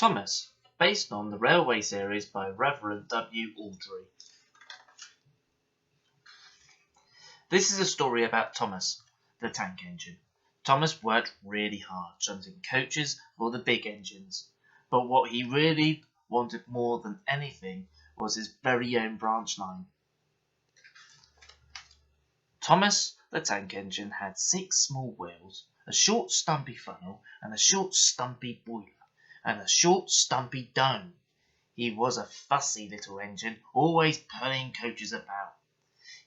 Thomas, based on the railway series by Reverend W. Awdry. This is a story about Thomas, the tank engine. Thomas worked really hard shunting coaches for the big engines, but what he really wanted more than anything was his very own branch line. Thomas, the tank engine, had 6 small wheels, a short stumpy funnel, and a short stumpy boiler, and a short stumpy dome. He was a fussy little engine, always pulling coaches about.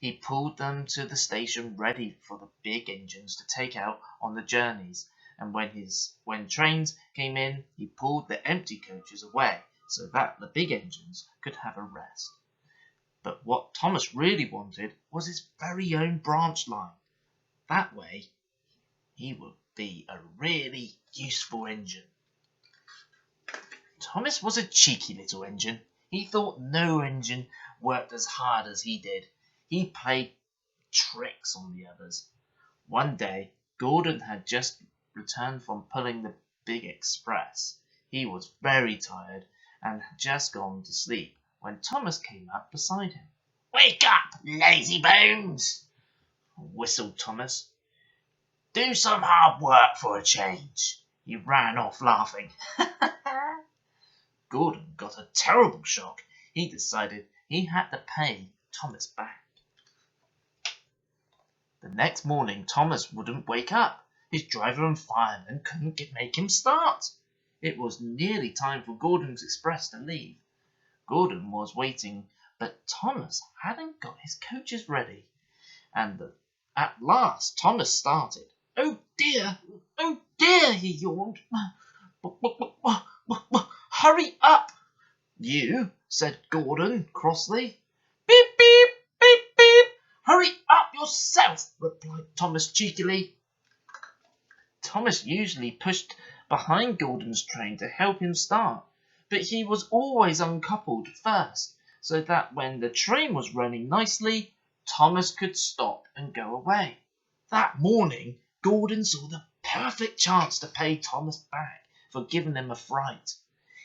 He pulled them to the station ready for the big engines to take out on the journeys, and when trains came in, he pulled the empty coaches away so that the big engines could have a rest. But what Thomas really wanted was his very own branch line. That way, he would be a really useful engine. Thomas was a cheeky little engine. He thought no engine worked as hard as he did. He played tricks on the others. One day, Gordon had just returned from pulling the big express. He was very tired and had just gone to sleep when Thomas came up beside him. "Wake up, lazy bones!" whistled Thomas. "Do some hard work for a change." He ran off laughing. Gordon got a terrible shock. He decided he had to pay Thomas back. The next morning, Thomas wouldn't wake up. His driver and fireman couldn't make him start. It was nearly time for Gordon's express to leave. Gordon was waiting, but Thomas hadn't got his coaches ready. At last, Thomas started. "Oh dear, he yawned. "Hurry up, you," said Gordon crossly. "Beep, beep, beep, beep. Hurry up yourself," replied Thomas cheekily. Thomas usually pushed behind Gordon's train to help him start, but he was always uncoupled first, so that when the train was running nicely, Thomas could stop and go away. That morning, Gordon saw the perfect chance to pay Thomas back for giving him a fright.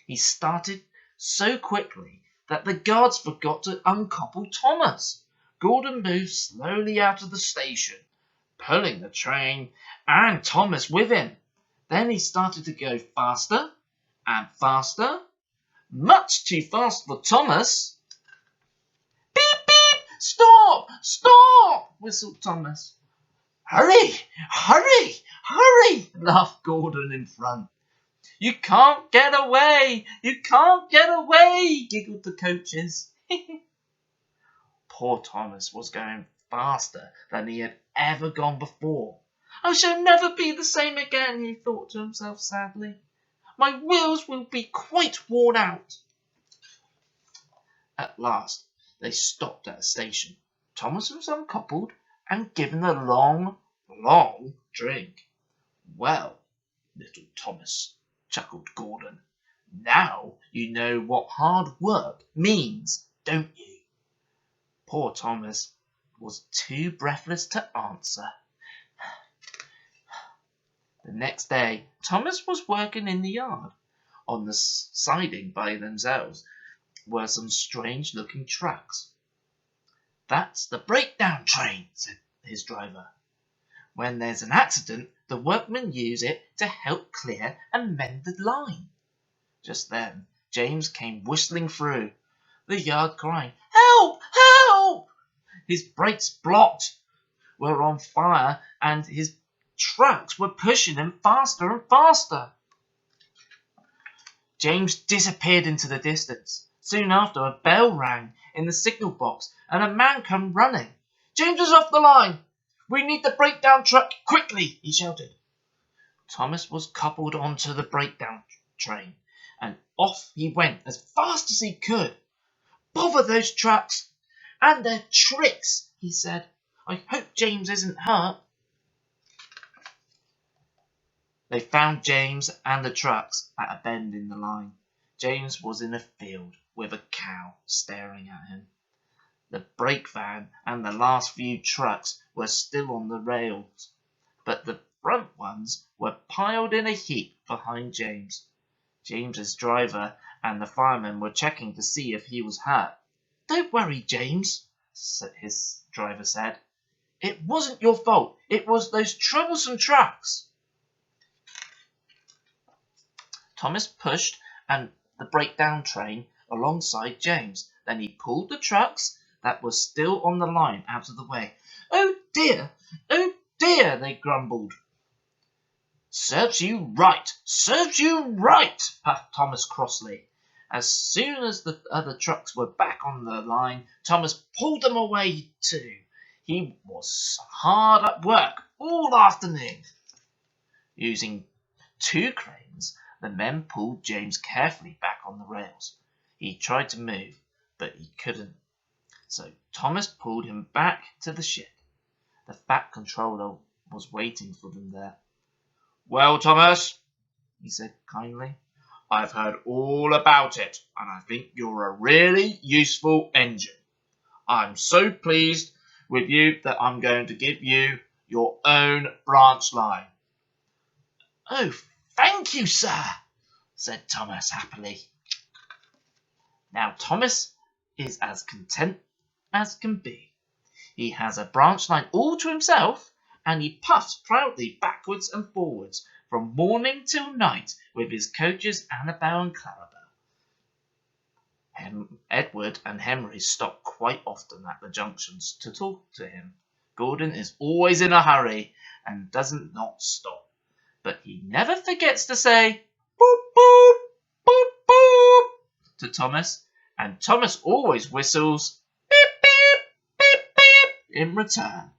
He started so quickly that the guards forgot to uncouple Thomas. Gordon moved slowly out of the station, pulling the train and Thomas with him. Then he started to go faster and faster, much too fast for Thomas. "Beep, beep! Stop! Stop!" whistled Thomas. "Hurry! Hurry! Hurry!" laughed Gordon in front. "You can't get away! You can't get away!" giggled the coaches. Poor Thomas was going faster than he had ever gone before. "I shall never be the same again," he thought to himself sadly. "My wheels will be quite worn out." At last, they stopped at a station. Thomas was uncoupled and given a long, long drink. "Well, little Thomas," chuckled Gordon, "now you know what hard work means, don't you?" Poor Thomas was too breathless to answer. The next day, Thomas was working in the yard. On the siding by themselves were some strange-looking trucks. "That's the breakdown train," said his driver. "When there's an accident, the workmen use it to help clear and mend the line." Just then, James came whistling through the yard crying, "Help! Help!" His brakes were on fire and his trucks were pushing him faster and faster. James disappeared into the distance. Soon after, a bell rang in the signal box and a man came running. "James is off the line! We need the breakdown truck quickly!" he shouted. Thomas was coupled onto the breakdown train, and off he went as fast as he could. "Bother those trucks and their tricks," he said. "I hope James isn't hurt." They found James and the trucks at a bend in the line. James was in a field with a cow staring at him. The brake van and the last few trucks were still on the rails, but the front ones were piled in a heap behind James. James's driver and the fireman were checking to see if he was hurt. "Don't worry, James," his driver said. "It wasn't your fault. It was those troublesome trucks." Thomas pushed and the breakdown train alongside James. Then he pulled the trucks that were still on the line out of the way. "Oh dear, they grumbled. "Serves you right, puffed Thomas crossly. As soon as the other trucks were back on the line, Thomas pulled them away too. He was hard at work all afternoon. Using 2 cranes, the men pulled James carefully back on the rails. He tried to move, but he couldn't. So Thomas pulled him back to the ship. The fat controller was waiting for them there. "Well, Thomas," he said kindly, "I've heard all about it, and I think you're a really useful engine. I'm so pleased with you that I'm going to give you your own branch line." "Oh, thank you, sir," said Thomas happily. Now Thomas is as content as can be. He has a branch line all to himself, and he puffs proudly backwards and forwards from morning till night with his coaches Annabel and Clarabel. Edward and Henry stop quite often at the junctions to talk to him. Gordon is always in a hurry and doesn't not stop, but he never forgets to say "boop boop, boop boop" to Thomas, and Thomas always whistles "beep beep, beep beep" in return.